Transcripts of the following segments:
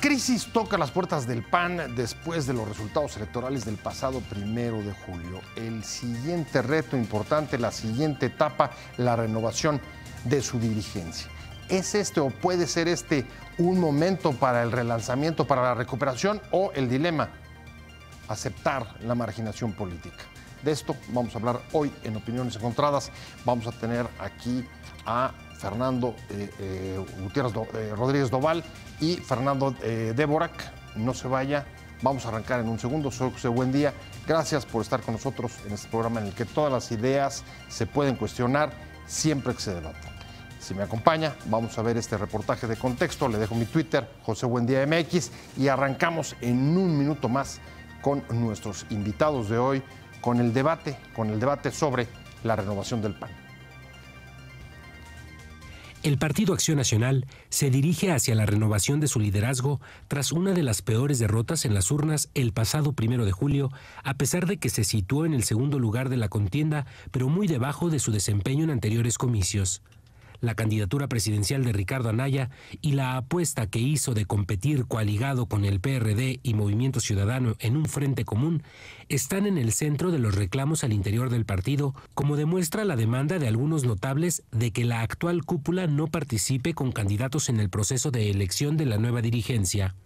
crisis toca las puertas del PAN después de los resultados electorales del pasado 1 de julio. El siguiente reto importante, la siguiente etapa, la renovación de su dirigencia. ¿Es este o puede ser este un momento para el relanzamiento, para la recuperación o el dilema? Aceptar la marginación política. De esto vamos a hablar hoy en Opiniones Encontradas. Vamos a tener aquí a Fernando Gutiérrez Rodríguez Doval y Fernando Dvorak. No se vaya, vamos a arrancar en un segundo. Soy José Buendía. Gracias por estar con nosotros en este programa en el que todas las ideas se pueden cuestionar siempre que se debatan. Si me acompaña, vamos a ver este reportaje de contexto. Le dejo mi Twitter, José Buendía MX, y arrancamos en un minuto más con nuestros invitados de hoy, con el debate sobre la renovación del PAN. El Partido Acción Nacional se dirige hacia la renovación de su liderazgo tras una de las peores derrotas en las urnas el pasado 1 de julio, a pesar de que se situó en el segundo lugar de la contienda, pero muy debajo de su desempeño en anteriores comicios. La candidatura presidencial de Ricardo Anaya y la apuesta que hizo de competir coaligado con el PRD y Movimiento Ciudadano en un frente común están en el centro de los reclamos al interior del partido, como demuestra la demanda de algunos notables de que la actual cúpula no participe con candidatos en el proceso de elección de la nueva dirigencia.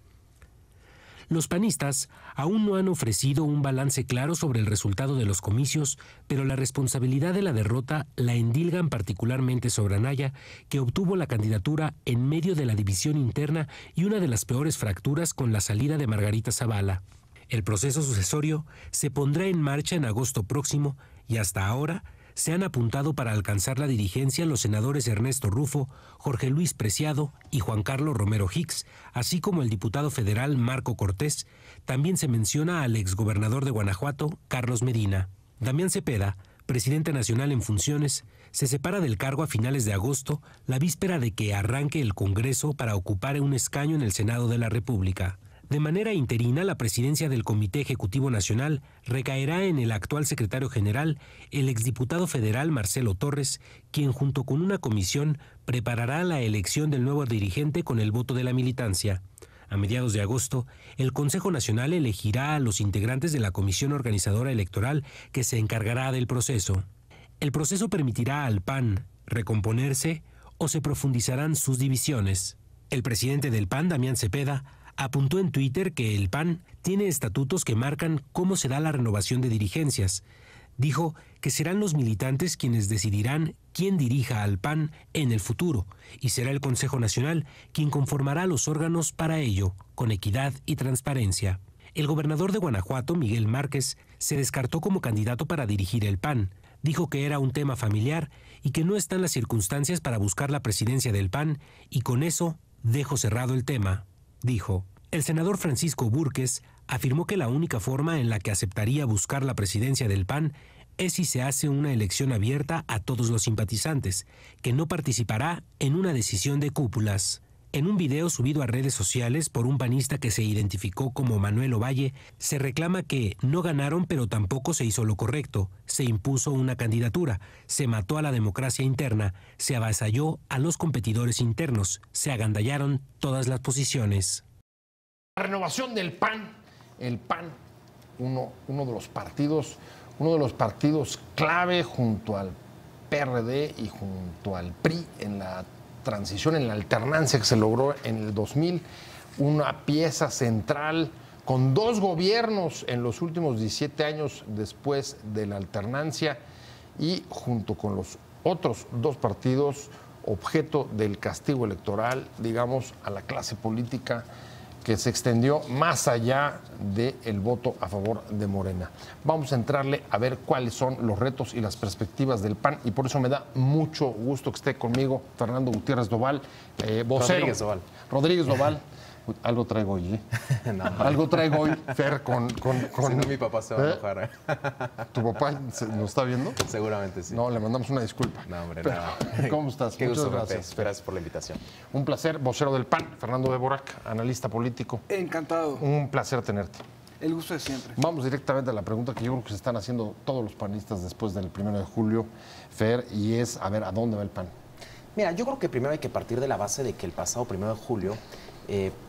Los panistas aún no han ofrecido un balance claro sobre el resultado de los comicios, pero la responsabilidad de la derrota la endilgan particularmente sobre Anaya, que obtuvo la candidatura en medio de la división interna y una de las peores fracturas con la salida de Margarita Zavala. El proceso sucesorio se pondrá en marcha en agosto próximo y hasta ahora se han apuntado para alcanzar la dirigencia los senadores Ernesto Rufo, Jorge Luis Preciado y Juan Carlos Romero Hicks, así como el diputado federal Marco Cortés. También se menciona al exgobernador de Guanajuato, Carlos Medina. Damián Cepeda, presidente nacional en funciones, se separa del cargo a finales de agosto, la víspera de que arranque el Congreso para ocupar un escaño en el Senado de la República. De manera interina, la presidencia del Comité Ejecutivo Nacional recaerá en el actual secretario general, el exdiputado federal Marcelo Torres, quien junto con una comisión preparará la elección del nuevo dirigente con el voto de la militancia. A mediados de agosto, el Consejo Nacional elegirá a los integrantes de la Comisión Organizadora Electoral que se encargará del proceso. El proceso permitirá al PAN recomponerse o se profundizarán sus divisiones. El presidente del PAN, Damián Cepeda, apuntó en Twitter que el PAN tiene estatutos que marcan cómo se da la renovación de dirigencias. Dijo que serán los militantes quienes decidirán quién dirija al PAN en el futuro y será el Consejo Nacional quien conformará los órganos para ello, con equidad y transparencia. El gobernador de Guanajuato, Miguel Márquez, se descartó como candidato para dirigir el PAN. Dijo que era un tema familiar y que no están las circunstancias para buscar la presidencia del PAN y con eso dejo cerrado el tema. Dijo, el senador Francisco Búrquez afirmó que la única forma en la que aceptaría buscar la presidencia del PAN es si se hace una elección abierta a todos los simpatizantes, que no participará en una decisión de cúpulas. En un video subido a redes sociales por un panista que se identificó como Manuel Ovalle, se reclama que no ganaron pero tampoco se hizo lo correcto, se impuso una candidatura, se mató a la democracia interna, se avasalló a los competidores internos, se agandallaron todas las posiciones. La renovación del PAN, el PAN, uno de los partidos clave junto al PRD y junto al PRI en la transición, en la alternancia que se logró en el 2000, una pieza central con 2 gobiernos en los últimos 17 años después de la alternancia y junto con los otros 2 partidos objeto del castigo electoral, digamos, a la clase política que se extendió más allá del voto a favor de Morena. Vamos a entrarle a ver cuáles son los retos y las perspectivas del PAN y por eso me da mucho gusto que esté conmigo Fernando Gutiérrez Doval, vocero. Rodríguez Doval. Algo traigo hoy, ¿eh? No. Algo traigo hoy, Fer, con... Si no, mi papá se va a enojar. ¿Tu papá nos está viendo? Seguramente sí. No, le mandamos una disculpa. No, hombre, pero, nada. ¿Cómo estás? Qué Muchas gusto, gracias. Gracias por la invitación. Un placer, vocero del PAN, Fernando Dvorak, analista político. Encantado. Un placer tenerte. El gusto es siempre. Vamos directamente a la pregunta que yo creo que se están haciendo todos los panistas después del 1 de julio, Fer, y es, a ver, ¿a dónde va el PAN? Mira, yo creo que primero hay que partir de la base de que el pasado 1 de julio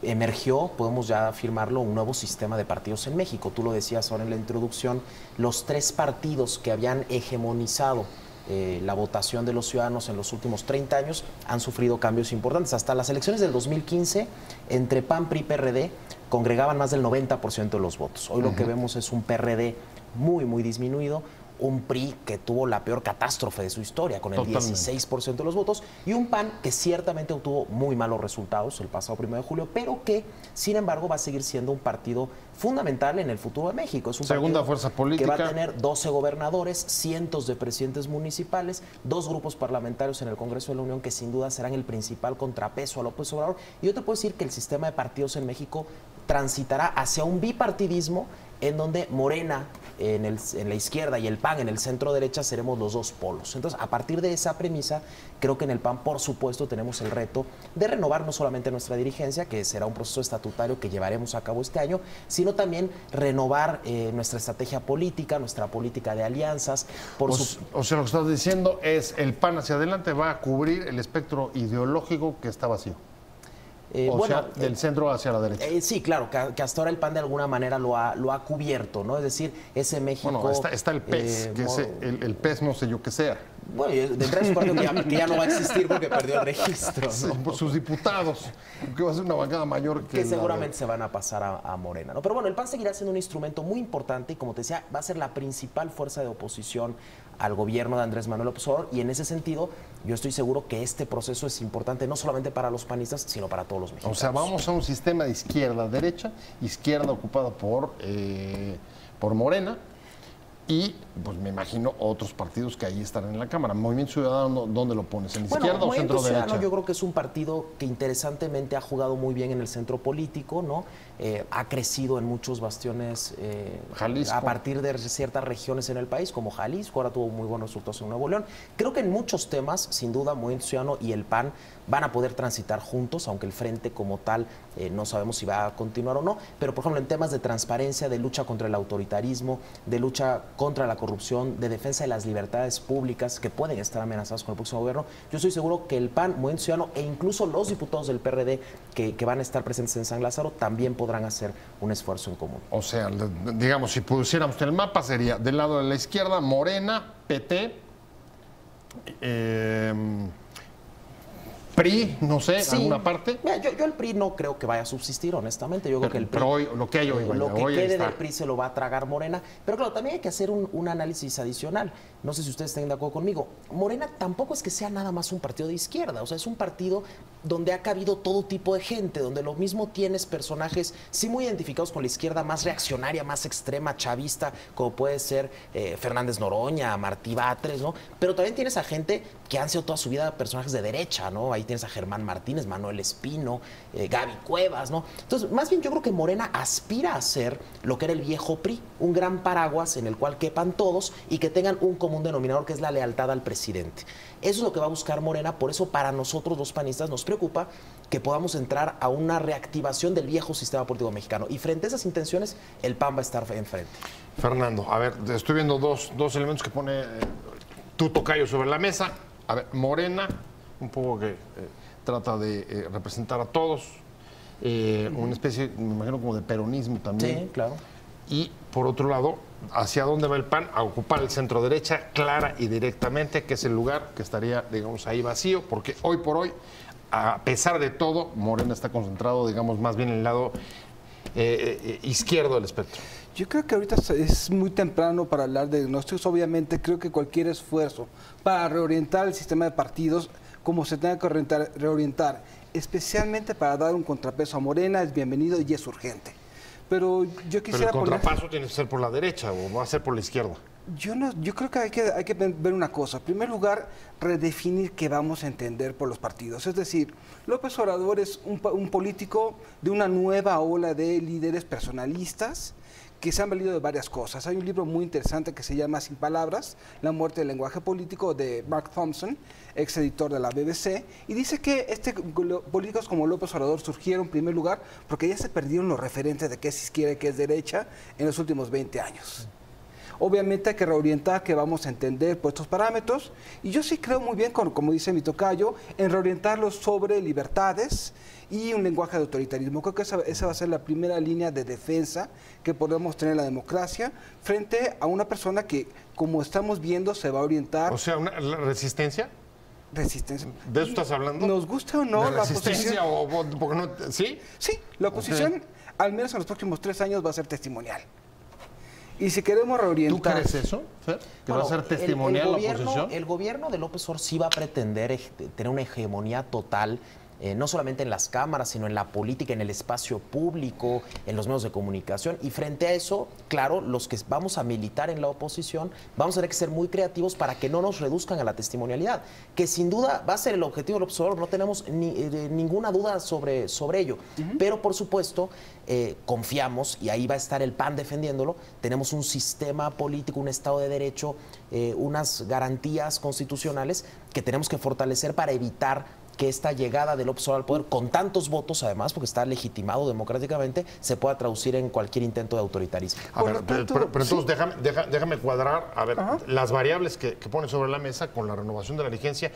emergió, podemos ya afirmarlo, un nuevo sistema de partidos en México. Tú lo decías ahora en la introducción, los 3 partidos que habían hegemonizado la votación de los ciudadanos en los últimos 30 años han sufrido cambios importantes. Hasta las elecciones del 2015, entre PAN, PRI y PRD, congregaban más del 90% de los votos. Hoy lo que vemos es un PRD muy, muy disminuido, un PRI que tuvo la peor catástrofe de su historia, con el 16% de los votos, y un PAN que ciertamente obtuvo muy malos resultados el pasado 1 de julio, pero que, sin embargo, va a seguir siendo un partido fundamental en el futuro de México. Es un segunda fuerza política que va a tener 12 gobernadores, cientos de presidentes municipales, 2 grupos parlamentarios en el Congreso de la Unión que sin duda serán el principal contrapeso a López Obrador. Y yo te puedo decir que el sistema de partidos en México transitará hacia un bipartidismo en donde Morena en la izquierda y el PAN en el centro derecha seremos los 2 polos. Entonces, a partir de esa premisa, creo que en el PAN, por supuesto, tenemos el reto de renovar no solamente nuestra dirigencia, que será un proceso estatutario que llevaremos a cabo este año, sino también renovar nuestra estrategia política, nuestra política de alianzas. O sea, lo que estás diciendo es el PAN hacia adelante va a cubrir el espectro ideológico que está vacío. Del centro hacia la derecha. Sí, claro, que hasta ahora el PAN de alguna manera lo ha cubierto, ¿no? Es decir, ese México... Bueno, está el PES, que es el PES no sé yo qué sea. Bueno, de entrada es parte que ya no va a existir porque perdió el registro, ¿no? Sí, por sus diputados, que va a ser una bancada mayor que seguramente se van a pasar a Morena, ¿no? Pero bueno, el PAN seguirá siendo un instrumento muy importante y, como te decía, va a ser la principal fuerza de oposición al gobierno de Andrés Manuel López Obrador, y en ese sentido yo estoy seguro que este proceso es importante no solamente para los panistas, sino para todos los mexicanos. O sea, vamos a un sistema de izquierda-derecha, izquierda ocupada por Morena, y pues me imagino otros partidos que ahí estarán en la Cámara. Movimiento Ciudadano, ¿dónde lo pones? ¿En izquierda o centro derecha? Yo creo que es un partido que interesantemente ha jugado muy bien en el centro político, ¿no? Ha crecido en muchos bastiones a partir de ciertas regiones en el país, como Jalisco, ahora tuvo muy buenos resultados en Nuevo León. Creo que en muchos temas, sin duda, Movimiento Ciudadano y el PAN van a poder transitar juntos, aunque el frente como tal no sabemos si va a continuar o no, pero por ejemplo en temas de transparencia, de lucha contra el autoritarismo, de lucha contra la corrupción, de defensa de las libertades públicas que pueden estar amenazadas con el próximo gobierno, yo estoy seguro que el PAN, Movimiento Ciudadano e incluso los diputados del PRD que van a estar presentes en San Lázaro también podrán hacer un esfuerzo en común. O sea, digamos, si pusiéramos el mapa sería del lado de la izquierda Morena, PT, PRI, no sé, sí, alguna parte. Mira, yo el PRI no creo que vaya a subsistir, honestamente. Yo creo que el PRI, pero hoy, lo que hay hoy, lo que hoy quede está. del PRI se lo va a tragar Morena. Pero claro, también hay que hacer un análisis adicional. No sé si ustedes estén de acuerdo conmigo. Morena tampoco es que sea nada más un partido de izquierda. O sea, es un partido donde ha cabido todo tipo de gente, donde lo mismo tienes personajes sí muy identificados con la izquierda más reaccionaria, más extrema, chavista, como puede ser Fernández Noroña, Martí Batres, ¿no? Pero también tienes a gente que han sido toda su vida personajes de derecha, ¿no? Ahí tienes a Germán Martínez, Manuel Espino, Gaby Cuevas, ¿no? Entonces, más bien yo creo que Morena aspira a ser lo que era el viejo PRI, un gran paraguas en el cual quepan todos y que tengan un común denominador, que es la lealtad al presidente. Eso es lo que va a buscar Morena, por eso para nosotros los panistas nos preocupa que podamos entrar a una reactivación del viejo sistema político mexicano. Y frente a esas intenciones, el PAN va a estar enfrente. Fernando, a ver, estoy viendo dos elementos que pone tu tocayo sobre la mesa. A ver, Morena, un poco que trata de representar a todos, una especie, me imagino, como de peronismo también. Sí, claro. Y por otro lado, ¿hacia dónde va el PAN? A ocupar el centro derecha, clara y directamente, que es el lugar que estaría, digamos, ahí vacío, porque hoy por hoy, a pesar de todo, Morena está concentrado, digamos, más bien en el lado izquierdo del espectro. Yo creo que ahorita es muy temprano para hablar de diagnósticos. Obviamente, creo que cualquier esfuerzo para reorientar el sistema de partidos, como se tenga que reorientar, especialmente para dar un contrapeso a Morena, es bienvenido y es urgente. Pero yo quisiera Pero el contrapaso tiene que ser por la derecha o va a ser por la izquierda. Yo creo que hay que ver una cosa. En primer lugar, redefinir qué vamos a entender por los partidos. Es decir, López Obrador es un político de una nueva ola de líderes personalistas que se han valido de varias cosas. Hay un libro muy interesante que se llama Sin Palabras, La muerte del lenguaje político, de Mark Thompson, ex editor de la BBC, y dice que políticos como López Obrador surgieron en primer lugar porque ya se perdieron los referentes de qué es izquierda y qué es derecha en los últimos 20 años. Obviamente hay que reorientar, que vamos a entender por estos parámetros. Y yo sí creo muy bien, como dice mi tocayo, en reorientarlos sobre libertades y un lenguaje de autoritarismo. Creo que esa va a ser la primera línea de defensa que podemos tener en la democracia frente a una persona que, como estamos viendo, se va a orientar. O sea, ¿la resistencia? Resistencia. ¿De eso estás hablando? Nos gusta o no ¿De la resistencia oposición. porque no, ¿sí? Sí, la oposición, al menos en los próximos 3 años, va a ser testimonial. Y si queremos reorientar... ¿Tú crees eso, Fer? ¿Que va a ser testimonial la oposición? El gobierno de López Obrador sí va a pretender tener una hegemonía total, no solamente en las cámaras, sino en la política, en el espacio público, en los medios de comunicación. Y frente a eso, claro, los que vamos a militar en la oposición, vamos a tener que ser muy creativos para que no nos reduzcan a la testimonialidad, que sin duda va a ser el objetivo del observador, no tenemos ninguna duda sobre ello. Pero, por supuesto, confiamos, y ahí va a estar el PAN defendiéndolo, tenemos un sistema político, un Estado de Derecho, unas garantías constitucionales que tenemos que fortalecer para evitar que esta llegada del López Obrador al poder, con tantos votos además, porque está legitimado democráticamente, se pueda traducir en cualquier intento de autoritarismo. A ver, pero entonces déjame cuadrar, a ver, las variables que ponen sobre la mesa con la renovación de la vigencia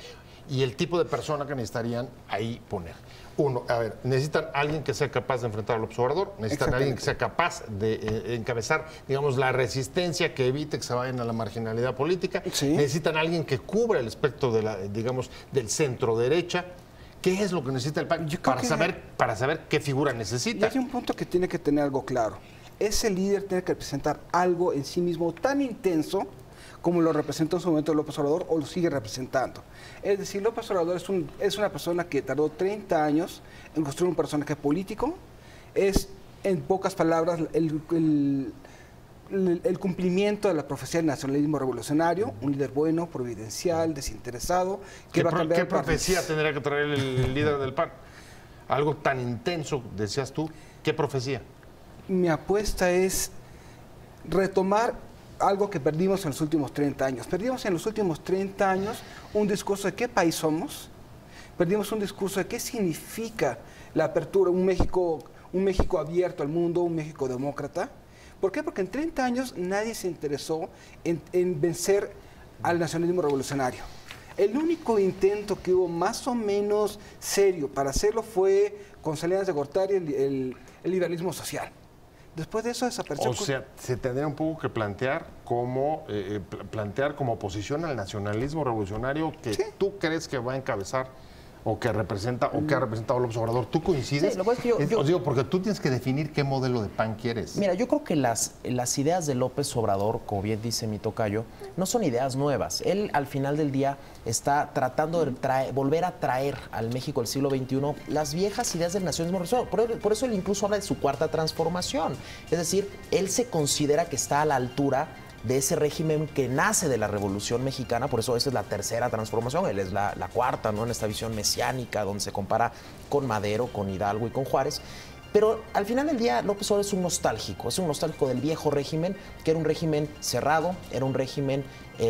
y el tipo de persona que necesitarían ahí poner. Uno, a ver, necesitan alguien que sea capaz de enfrentar al observador, necesitan alguien que sea capaz de encabezar, digamos, la resistencia que evite que se vayan a la marginalidad política, necesitan alguien que cubra el espectro de la, digamos, del centro derecha. ¿Qué es lo que necesita el PAN para saber qué figura necesita? Y hay un punto que tiene que tener algo claro. Ese líder tiene que representar algo en sí mismo tan intenso como lo representó en su momento López Obrador o lo sigue representando. Es decir, López Obrador es una persona que tardó 30 años en construir un personaje político. Es, en pocas palabras, el cumplimiento de la profecía del nacionalismo revolucionario, un líder bueno, providencial, desinteresado, que va a cambiar. ¿Qué profecía tendría que traer el líder del PAN? Algo tan intenso, decías tú. ¿Qué profecía? Mi apuesta es retomar algo que perdimos en los últimos 30 años. Perdimos en los últimos 30 años un discurso de qué país somos, perdimos un discurso de qué significa la apertura, un México abierto al mundo, un México demócrata. ¿Por qué? Porque en 30 años nadie se interesó en vencer al nacionalismo revolucionario. El único intento que hubo más o menos serio para hacerlo fue con Salinas de Gortari, el liberalismo social. Después de eso desapareció. O sea, se tendría un poco que plantear como oposición al nacionalismo revolucionario que tú crees que va a encabezar o que representa o que ha representado López Obrador. ¿Tú coincides? Sí, lo que es que os digo, porque tú tienes que definir qué modelo de PAN quieres. Mira, yo creo que las ideas de López Obrador, como bien dice mi tocayo, no son ideas nuevas. Él, al final del día, está tratando de volver a traer al México del siglo XXI las viejas ideas del nacionalismo revolucionario. Por eso él incluso habla de su cuarta transformación. Es decir, él se considera que está a la altura de ese régimen que nace de la Revolución Mexicana, por eso esa es la tercera transformación, él es la cuarta, ¿no? En esta visión mesiánica, donde se compara con Madero, con Hidalgo y con Juárez. Pero al final del día, López Obrador es un nostálgico del viejo régimen, que era un régimen cerrado, era un régimen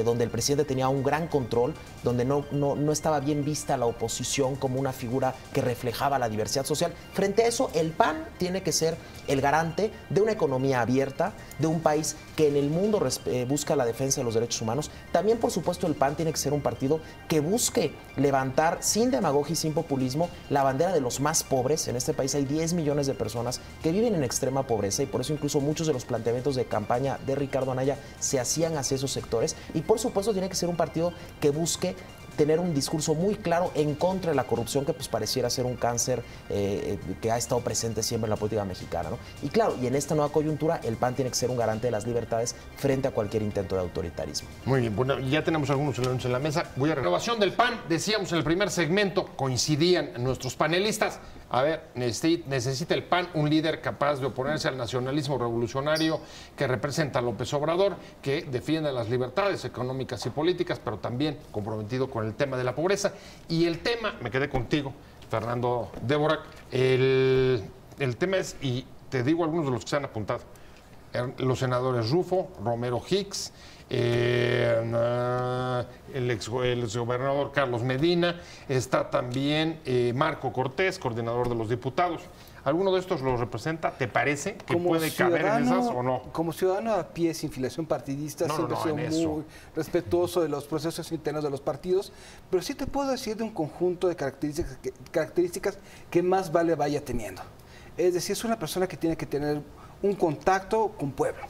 donde el presidente tenía un gran control, donde no estaba bien vista la oposición como una figura que reflejaba la diversidad social. Frente a eso, el PAN tiene que ser el garante de una economía abierta, de un país que en el mundo busca la defensa de los derechos humanos. También, por supuesto, el PAN tiene que ser un partido que busque levantar, sin demagogia y sin populismo, la bandera de los más pobres. En este país hay 10 millones de personas que viven en extrema pobreza y por eso incluso muchos de los planteamientos de campaña de Ricardo Anaya se hacían hacia esos sectores. Y por supuesto tiene que ser un partido que busque tener un discurso muy claro en contra de la corrupción, que pues pareciera ser un cáncer que ha estado presente siempre en la política mexicana, ¿no? Y claro, y en esta nueva coyuntura el PAN tiene que ser un garante de las libertades frente a cualquier intento de autoritarismo. Muy bien, bueno, ya tenemos algunos elementos en la mesa. Voy a renovación del PAN, decíamos en el primer segmento, coincidían nuestros panelistas. A ver, necesita el PAN un líder capaz de oponerse al nacionalismo revolucionario que representa a López Obrador, que defiende las libertades económicas y políticas, pero también comprometido con el tema de la pobreza. Y el tema, me quedé contigo, Fernando Dvorak, el tema es, y te digo algunos de los que se han apuntado, los senadores Rufo, Romero Hicks, el exgobernador Carlos Medina, está también Marco Cortés, coordinador de los diputados. ¿Alguno de estos lo representa? ¿Te parece que puede caber en esas o no? Como ciudadano a pie sin filiación partidista, siempre he sido muy respetuoso de los procesos internos de los partidos, pero sí te puedo decir de un conjunto de características que más vale vaya teniendo. Es decir, es una persona que tiene que tener un contacto con pueblo.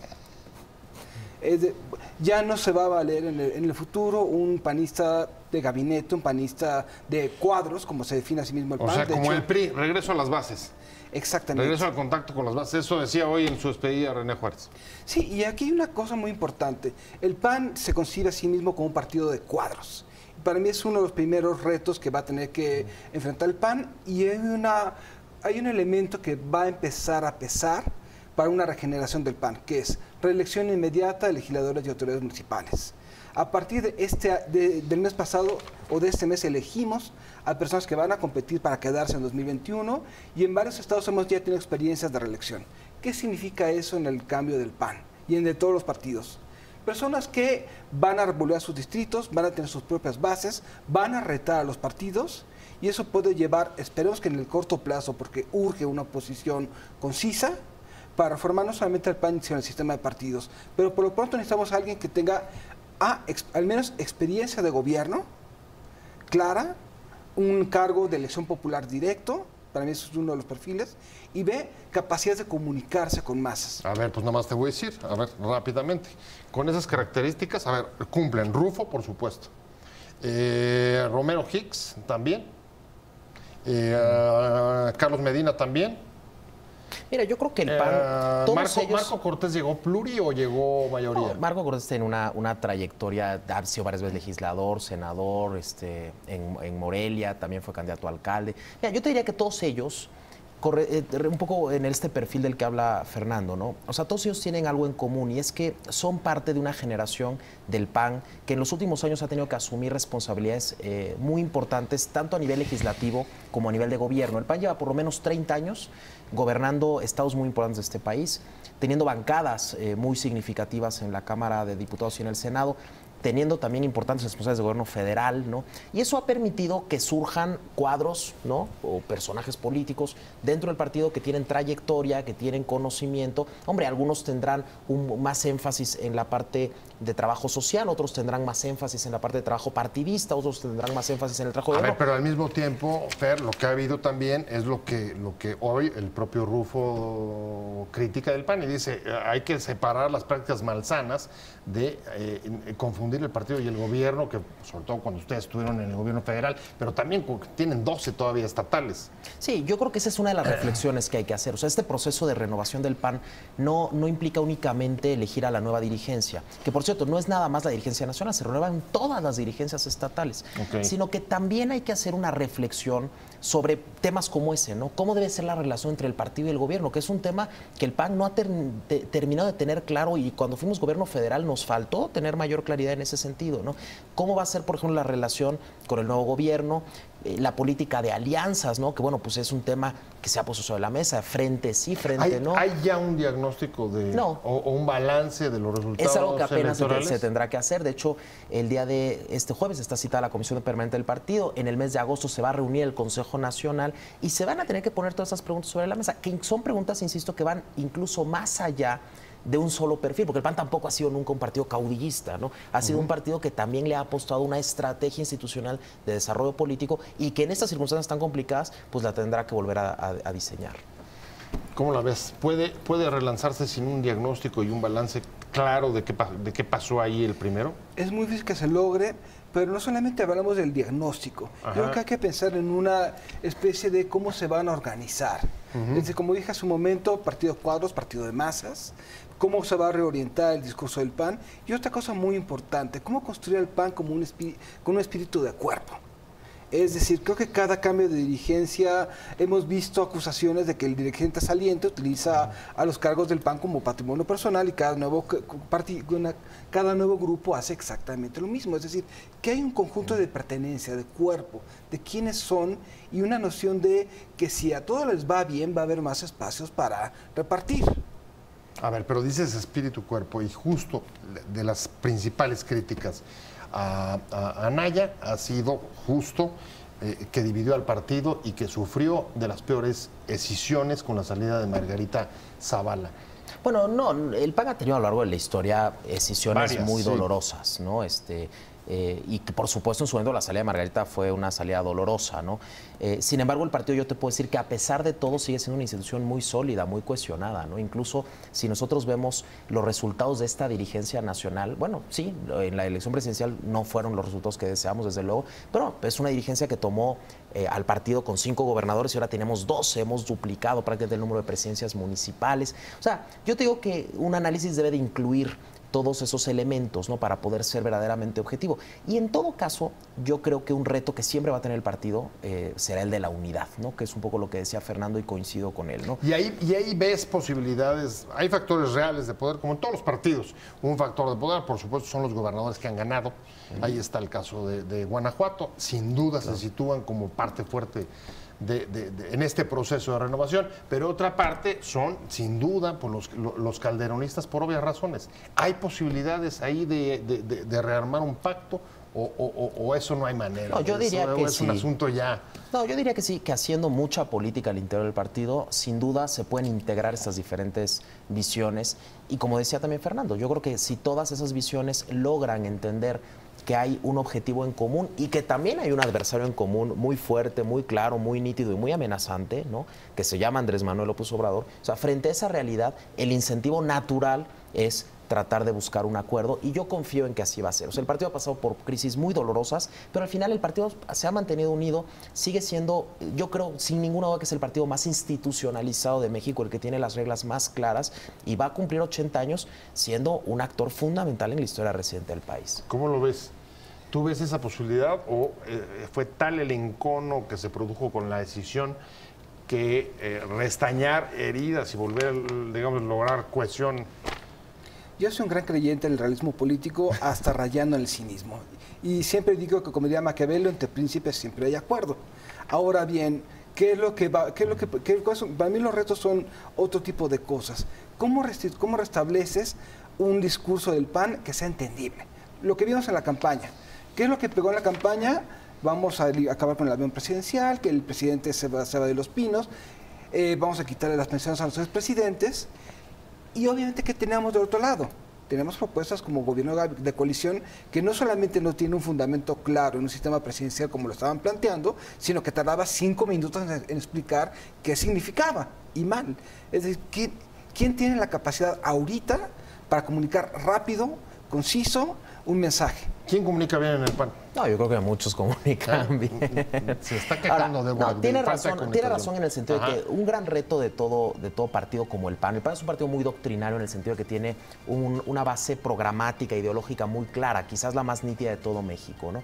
Ya no se va a valer en el futuro un panista de gabinete, un panista de cuadros, como se define a sí mismo el PAN. O sea, como el PRI, regreso a las bases. Exactamente. Regreso al contacto con las bases. Eso decía hoy en su despedida René Juárez. Sí, y aquí hay una cosa muy importante. El PAN se concibe a sí mismo como un partido de cuadros. Para mí es uno de los primeros retos que va a tener que enfrentar el PAN, y hay un elemento que va a empezar a pesar para una regeneración del PAN, que es reelección inmediata de legisladores y autoridades municipales. A partir del mes pasado o de este mes elegimos a personas que van a competir para quedarse en 2021, y en varios estados hemos ya tenido experiencias de reelección. ¿Qué significa eso en el cambio del PAN y en de todos los partidos? Personas que van a volver a sus distritos, van a tener sus propias bases, van a retar a los partidos, y eso puede llevar, esperemos que en el corto plazo, porque urge una oposición concisa, para formar no solamente el PAN, sino el sistema de partidos. Pero por lo pronto necesitamos a alguien que tenga al menos experiencia de gobierno clara, un cargo de elección popular directo, para mí eso es uno de los perfiles, y B, capacidad de comunicarse con masas. A ver, pues nada más te voy a decir, a ver, rápidamente. Con esas características, a ver, cumplen Rufo, por supuesto. Romero Hicks también. Carlos Medina también. Mira, yo creo que el PAN, ¿Marco Cortés llegó pluri o llegó mayoría? No, Marco Cortés tiene una trayectoria, ha sido varias veces legislador, senador, en Morelia, también fue candidato a alcalde. Mira, yo te diría que todos ellos, un poco en este perfil del que habla Fernando, ¿no? O sea, todos ellos tienen algo en común, y es que son parte de una generación del PAN que en los últimos años ha tenido que asumir responsabilidades muy importantes, tanto a nivel legislativo como a nivel de gobierno. El PAN lleva por lo menos 30 años gobernando estados muy importantes de este país, teniendo bancadas muy significativas en la Cámara de Diputados y en el Senado, teniendo también importantes responsabilidades de gobierno federal, ¿no? Y eso ha permitido que surjan cuadros, ¿no?, o personajes políticos dentro del partido que tienen trayectoria, que tienen conocimiento. Hombre, algunos tendrán más énfasis en la parte de trabajo social, otros tendrán más énfasis en la parte de trabajo partidista, otros tendrán más énfasis en el trabajo de gobierno. A ver, pero al mismo tiempo, Fer, lo que ha habido también es lo que hoy el propio Rufo critica del PAN, y dice, hay que separar las prácticas malsanas de confundir el partido y el gobierno, que sobre todo cuando ustedes estuvieron en el gobierno federal, pero también tienen 12 todavía estatales. Sí, yo creo que esa es una de las reflexiones que hay que hacer. O sea, este proceso de renovación del PAN no implica únicamente elegir a la nueva dirigencia, que por cierto no es nada más la dirigencia nacional, se renuevan todas las dirigencias estatales, sino que también hay que hacer una reflexión sobre temas como ese, ¿no? ¿Cómo debe ser la relación entre el partido y el gobierno? Que es un tema que el PAN no ha terminado de tener claro, y cuando fuimos gobierno federal nos faltó tener mayor claridad en ese sentido, ¿no? ¿Cómo va a ser, por ejemplo, la relación con el nuevo gobierno? La política de alianzas, ¿no? Que bueno, pues es un tema que se ha puesto sobre la mesa, frente sí, frente no. ¿Hay ya un diagnóstico o un balance de los resultados? Es algo que apenas se tendrá que hacer. De hecho, el día de este jueves está citada la Comisión Permanente del Partido. En el mes de agosto se va a reunir el Consejo Nacional y se van a tener que poner todas esas preguntas sobre la mesa, que son preguntas, insisto, que van incluso más allá de un solo perfil, porque el PAN tampoco ha sido nunca un partido caudillista, ¿no? Ha sido un partido que también le ha apostado una estrategia institucional de desarrollo político, y que en estas circunstancias tan complicadas, pues la tendrá que volver a diseñar. ¿Cómo la ves? ¿Puede relanzarse sin un diagnóstico y un balance claro de qué pasó ahí el primero? Es muy difícil que se logre, pero no solamente hablamos del diagnóstico. Yo creo que hay que pensar en una especie de cómo se van a organizar. Desde, como dije hace un momento, partido de cuadros, partido de masas, cómo se va a reorientar el discurso del PAN, y otra cosa muy importante, cómo construir el PAN como con un espíritu de cuerpo. Es decir, creo que cada cambio de dirigencia hemos visto acusaciones de que el dirigente saliente utiliza a los cargos del PAN como patrimonio personal, y cada nuevo grupo hace exactamente lo mismo. Es decir, que hay un conjunto de pertenencia, de cuerpo, de quiénes son, y una noción de que si a todos les va bien, va a haber más espacios para repartir. A ver, pero dices espíritu cuerpo, y justo de las principales críticas a Anaya ha sido justo que dividió al partido y que sufrió de las peores escisiones con la salida de Margarita Zavala. Bueno, no, el PAN ha tenido a lo largo de la historia escisiones Varias, muy sí. dolorosas, ¿no? Y que por supuesto en su momento la salida de Margarita fue una salida dolorosa, ¿no? Sin embargo, el partido, yo te puedo decir que a pesar de todo sigue siendo una institución muy sólida, muy cohesionada, ¿no? Incluso si nosotros vemos los resultados de esta dirigencia nacional, bueno, sí, en la elección presidencial no fueron los resultados que deseamos, desde luego, pero es una dirigencia que tomó al partido con 5 gobernadores y ahora tenemos 12, hemos duplicado prácticamente el número de presidencias municipales. O sea, yo te digo que un análisis debe de incluir todos esos elementos, ¿no?, para poder ser verdaderamente objetivo. Y en todo caso, yo creo que un reto que siempre va a tener el partido será el de la unidad, ¿no?, que es un poco lo que decía Fernando y coincido con él, ¿no? Y ahí ves posibilidades, hay factores reales de poder, como en todos los partidos. Un factor de poder, por supuesto, son los gobernadores que han ganado. Ahí está el caso de Guanajuato. Sin duda se sitúan como parte fuerte en este proceso de renovación, pero otra parte son, sin duda, pues los calderonistas, por obvias razones. ¿Hay posibilidades ahí de rearmar un pacto o eso no hay manera? No, yo diría que es sí. un asunto ya... No, yo diría que sí, que haciendo mucha política al interior del partido, sin duda se pueden integrar estas diferentes visiones. Y como decía también Fernando, yo creo que si todas esas visiones logran entender que hay un objetivo en común y que también hay un adversario en común muy fuerte, muy claro, muy nítido y muy amenazante, ¿no?, que se llama Andrés Manuel López Obrador. O sea, frente a esa realidad, el incentivo natural es tratar de buscar un acuerdo y yo confío en que así va a ser. O sea, el partido ha pasado por crisis muy dolorosas, pero al final el partido se ha mantenido unido, sigue siendo, yo creo, sin ninguna duda, que es el partido más institucionalizado de México, el que tiene las reglas más claras y va a cumplir 80 años siendo un actor fundamental en la historia reciente del país. ¿Cómo lo ves? ¿Tú ves esa posibilidad o fue tal el encono que se produjo con la decisión que restañar heridas y volver, digamos, lograr cohesión? Yo soy un gran creyente del realismo político hasta rayando en el cinismo. Y siempre digo que, como diría Maquiavelo, entre príncipes siempre hay acuerdo. Ahora bien, para mí los retos son otro tipo de cosas. ¿Cómo restableces un discurso del PAN que sea entendible? Lo que vimos en la campaña. ¿Qué es lo que pegó en la campaña? Vamos a acabar con el avión presidencial, que el presidente se va de Los Pinos, vamos a quitarle las pensiones a los expresidentes. Y obviamente, ¿qué tenemos del otro lado? Tenemos propuestas como gobierno de coalición que no solamente no tiene un fundamento claro en un sistema presidencial como lo estaban planteando, sino que tardaba 5 minutos en explicar qué significaba, y mal. Es decir, ¿quién tiene la capacidad ahorita para comunicar rápido, conciso, un mensaje? ¿Quién comunica bien en el PAN? No, yo creo que muchos comunican bien. Se está quejando Ahora, de tiene falta de razón en el sentido Ajá. de que un gran reto de todo partido como el PAN es un partido muy doctrinario en el sentido de que tiene una base programática, ideológica muy clara, quizás la más nítida de todo México, ¿no?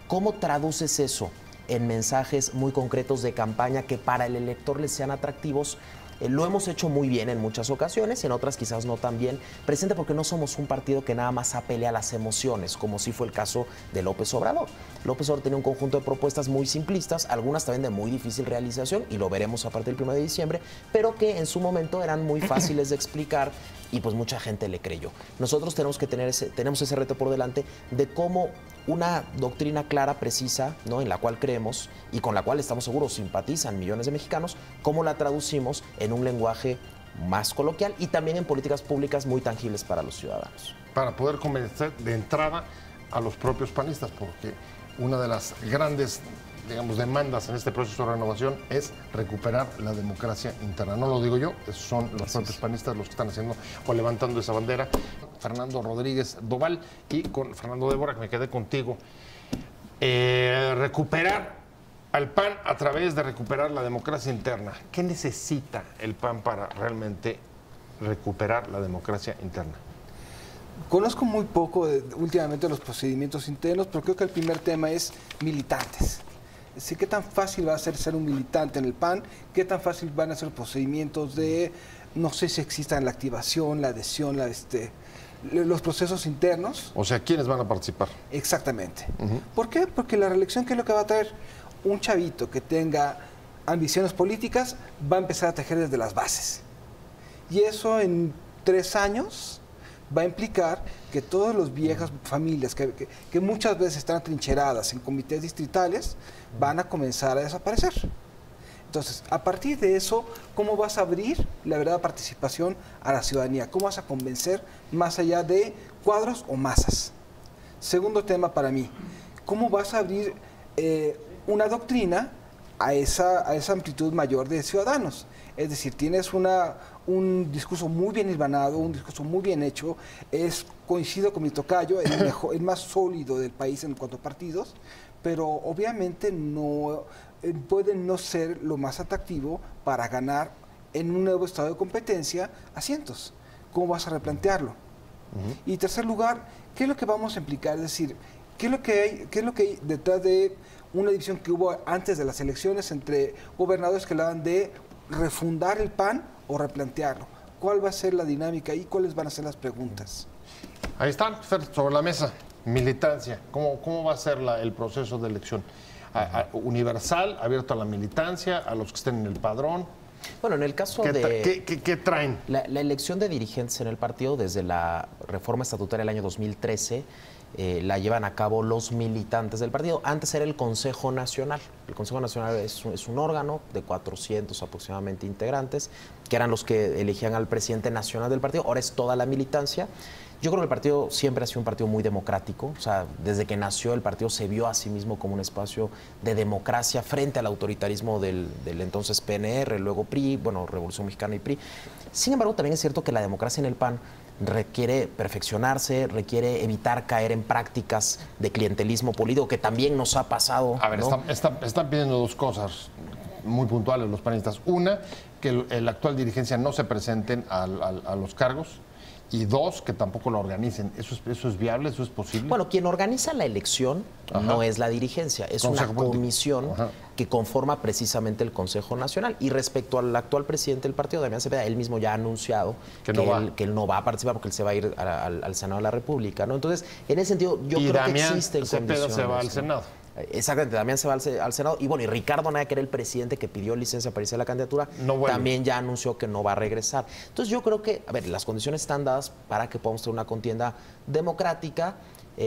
¿Cómo traduces eso en mensajes muy concretos de campaña que para el elector les sean atractivos? Lo hemos hecho muy bien en muchas ocasiones, en otras quizás no tan bien, presente porque no somos un partido que nada más apele a las emociones, como sí fue el caso de López Obrador. López Obrador tenía un conjunto de propuestas muy simplistas, algunas también de muy difícil realización, y lo veremos a partir del 1 de diciembre, pero que en su momento eran muy fáciles de explicar y pues mucha gente le creyó. Nosotros tenemos ese reto por delante de cómo una doctrina clara, precisa, ¿no?, en la cual creemos y con la cual estamos seguros simpatizan millones de mexicanos, cómo la traducimos en un lenguaje más coloquial y también en políticas públicas muy tangibles para los ciudadanos. Para poder convencer de entrada a los propios panistas, porque una de las grandes, digamos, demandas en este proceso de renovación es recuperar la democracia interna. No lo digo yo, son los propios panistas los que están haciendo o levantando esa bandera. Fernando Rodríguez Doval y con Fernando Débora, que me quedé contigo. Recuperar al PAN a través de recuperar la democracia interna. ¿Qué necesita el PAN para realmente recuperar la democracia interna? Conozco muy poco últimamente los procedimientos internos, pero creo que el primer tema es militantes. Es decir, ¿qué tan fácil va a ser un militante en el PAN? ¿Qué tan fácil van a ser los procedimientos de, no sé si existan la activación, la adhesión, los procesos internos? O sea, ¿quiénes van a participar? Exactamente. ¿Por qué? Porque la reelección, ¿qué es lo que va a traer? Un chavito que tenga ambiciones políticas va a empezar a tejer desde las bases. Y eso en 3 años va a implicar que todas las viejas familias que muchas veces están atrincheradas en comités distritales van a comenzar a desaparecer. Entonces, a partir de eso, ¿cómo vas a abrir la verdadera participación a la ciudadanía? ¿Cómo vas a convencer más allá de cuadros o masas? Segundo tema para mí, ¿cómo vas a abrir una doctrina a esa amplitud mayor de ciudadanos? Es decir, tienes un discurso muy bien hilvanado, un discurso muy bien hecho, coincido con mi tocayo, el más sólido del país en cuanto a partidos, pero obviamente no puede no ser lo más atractivo para ganar en un nuevo estado de competencia asientos. ¿Cómo vas a replantearlo? Y en tercer lugar, ¿qué es lo que vamos a implicar? Es decir, ¿qué es lo que hay detrás de una división que hubo antes de las elecciones entre gobernadores que hablaban de refundar el PAN o replantearlo? ¿Cuál va a ser la dinámica y cuáles van a ser las preguntas? Ahí están, Fer, sobre la mesa. Militancia. ¿Cómo va a ser el proceso de elección? ¿Universal, abierto a la militancia, a los que estén en el padrón? Bueno, en el caso ¿Qué traen? La elección de dirigentes en el partido, desde la reforma estatutaria del año 2013, la llevan a cabo los militantes del partido. Antes era el Consejo Nacional. El Consejo Nacional es un órgano de 400 aproximadamente integrantes, que eran los que elegían al presidente nacional del partido. Ahora es toda la militancia. Yo creo que el partido siempre ha sido un partido muy democrático. O sea, desde que nació el partido se vio a sí mismo como un espacio de democracia frente al autoritarismo del entonces PNR, luego PRI, bueno, Revolución Mexicana y PRI. Sin embargo, también es cierto que la democracia en el PAN requiere perfeccionarse, requiere evitar caer en prácticas de clientelismo político, que también nos ha pasado. A ver, ¿no? están pidiendo dos cosas muy puntuales los panistas. Una, que la actual dirigencia no se presenten a los cargos. Y dos, que tampoco lo organicen. ¿Eso es viable? ¿Eso es posible? Bueno, quien organiza la elección no es la dirigencia, es una comisión que conforma precisamente el Consejo Nacional. Y respecto al actual presidente del partido, Damián Cepeda, él mismo ya ha anunciado que él no va a participar porque él se va a ir al Senado de la República, ¿no? Entonces, en ese sentido, yo creo que existen condiciones. Y Damián Cepeda se va al Senado. Exactamente, Damián se va al Senado. Y bueno, y Ricardo Anaya, que era el presidente que pidió licencia para irse a la candidatura, también ya anunció que no va a regresar. Entonces yo creo que, a ver, las condiciones están dadas para que podamos tener una contienda democrática,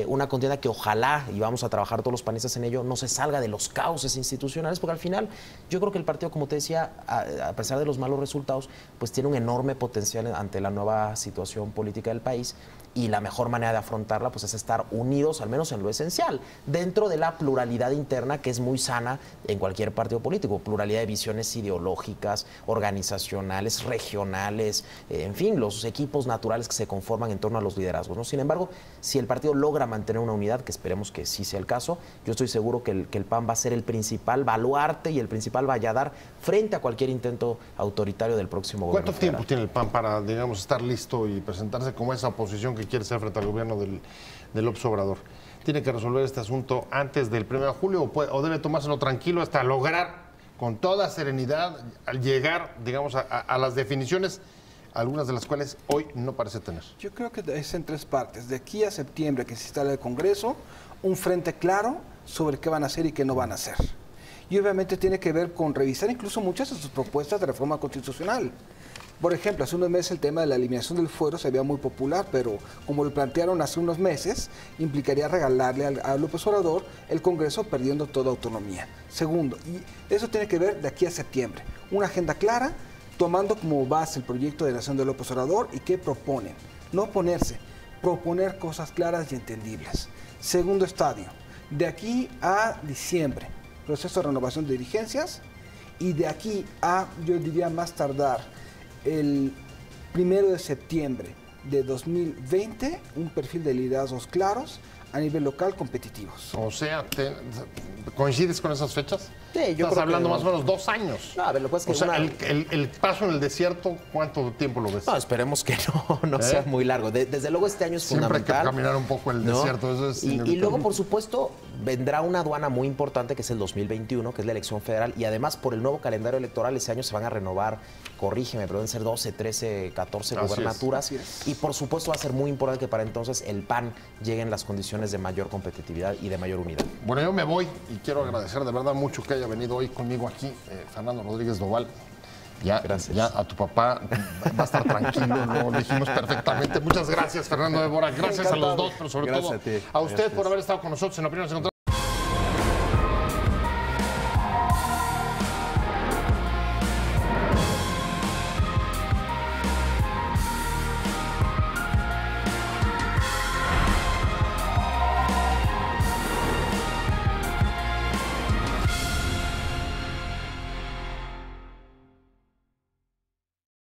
una contienda que ojalá, y vamos a trabajar todos los panistas en ello, no se salga de los cauces institucionales, porque al final yo creo que el partido, como te decía, a pesar de los malos resultados, pues tiene un enorme potencial ante la nueva situación política del país. Y la mejor manera de afrontarla pues, es estar unidos, al menos en lo esencial, dentro de la pluralidad interna que es muy sana en cualquier partido político. Pluralidad de visiones ideológicas, organizacionales, regionales, en fin, los equipos naturales que se conforman en torno a los liderazgos, ¿no? Sin embargo, si el partido logra mantener una unidad, que esperemos que sí sea el caso, yo estoy seguro que el PAN va a ser el principal baluarte y el principal valladar frente a cualquier intento autoritario del próximo gobierno federal. ¿Cuánto tiempo tiene el PAN para, digamos, estar listo y presentarse como esa oposición que quiere ser frente al gobierno del López Obrador? ¿Tiene que resolver este asunto antes del 1 de julio o debe tomárselo tranquilo hasta lograr con toda serenidad al llegar, digamos, a las definiciones, algunas de las cuales hoy no parece tener? Yo creo que es en tres partes. De aquí a septiembre, que se instala el Congreso, un frente claro sobre qué van a hacer y qué no van a hacer. Y obviamente tiene que ver con revisar incluso muchas de sus propuestas de reforma constitucional. Por ejemplo, hace unos meses el tema de la eliminación del fuero se veía muy popular, pero como lo plantearon hace unos meses, implicaría regalarle a López Obrador el Congreso perdiendo toda autonomía. Segundo, y eso tiene que ver de aquí a septiembre, una agenda clara, tomando como base el proyecto de nación de López Obrador y qué proponen. No oponerse, proponer cosas claras y entendibles. Segundo estadio, de aquí a diciembre, proceso de renovación de dirigencias, y de aquí a, yo diría más tardar, el 1 de septiembre de 2020, un perfil de liderazgos claros a nivel local competitivos. O sea, ¿coincides con esas fechas? Sí, yo estás hablando que más o menos 2 años. No, a ver, lo que pasa es que o sea, el paso en el desierto, ¿cuánto tiempo lo ves? No, esperemos que no sea muy largo. Desde luego este año es fundamental. Siempre hay que caminar un poco el desierto, eso es y luego, por supuesto, vendrá una aduana muy importante que es el 2021, que es la elección federal, y además por el nuevo calendario electoral ese año se van a renovar, corrígeme, pero deben ser 12, 13, 14 gobernaturas. Y por supuesto va a ser muy importante que para entonces el PAN llegue en las condiciones de mayor competitividad y de mayor unidad. Bueno, yo me voy y quiero agradecer de verdad mucho que haya venido hoy conmigo aquí Fernando Rodríguez Doval, Ya, Gracias. ya a tu papá va a estar tranquilo, lo dijimos perfectamente. Muchas gracias, Fernando de Bora. Gracias a los dos, pero sobre Gracias todo a ti. a usted Gracias. por haber estado con nosotros en Opiniones Encontradas.